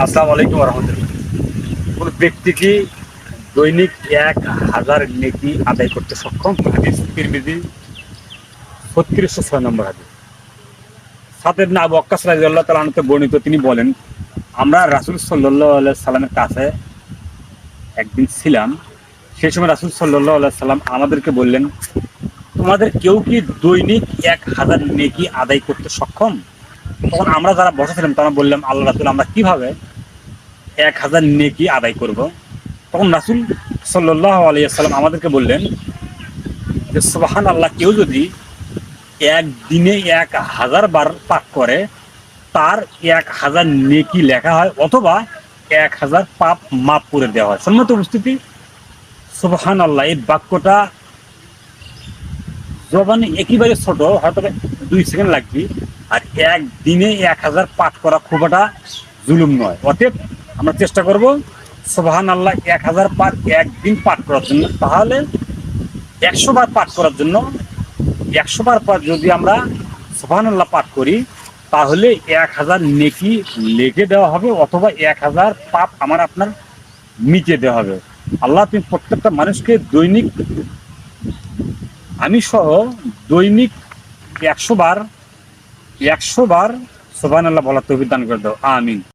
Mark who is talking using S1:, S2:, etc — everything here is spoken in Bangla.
S1: আসসালামু আলাইকুম রহমতুল্লাহ। কোন ব্যক্তি কি দৈনিক 1000 নেকি আদায় করতে সক্ষম? হাদিস তিরমিজি 3606 নম্বর হাদিস। সাদ ইবনে আবু ওয়াক্কাস রাদিয়াল্লাহু তাআলা আনহু বর্ণিত, তিনি বলেন, আমরা রাসূল সাল্লাল্লাহু আলাইহি সাল্লামের কাছে একদিন ছিলাম। সেই সময় রাসূল সাল্লাল্লাহু আলাইহি সাল্লাম আমাদেরকে বললেন, তোমাদের কেউ কি দৈনিক 1000 নেকি আদায় করতে সক্ষম? তখন আমরা যারা বসেছিলাম তারা বললাম, আল্লাহ রাসূল, আমরা কিভাবে 1000 নেকি আদায় করব? তখন রাসূল সাল্লাল্লাহু আলাইহি ওয়াসাল্লাম আমাদেরকে বললেন যে, সুবহানাল্লাহ, কেউ যদি একদিনে 1000 বার পাঠ করে তার 1000 নেকি লেখা হয়, অথবা 1000 পাপ মাফ করে দেওয়া হয়। সম্মানিত উপস্থিতি, সুবহানাল্লাহ এই বাক্যটা জবানে একেবারে ছোট, হয়তো 2 সেকেন্ড লাগবে, আর একদিনে 1000 পাঠ করা খুব একটা জুলুম নয়। অতএব আমরা চেষ্টা করব সুবহানাল্লাহ 1000 পাঠ একদিন পাঠ করার জন্য। তাহলে 100 বার পাঠ করার জন্য 100 বার পর যদি আমরা সুবহানাল্লাহ পাঠ করি, তাহলে 1000 নেকি লিখে দেওয়া হবে, অথবা 1000 পাপ আমার আপনার মিটিয়ে দেওয়া হবে। আল্লাহ, তুমি প্রত্যেকটা মানুষকে দৈনিক, আমি সহ দৈনিক 100 বার সুবহানাল্লাহ বলার তৌফিক দান করে দাও। আমিন।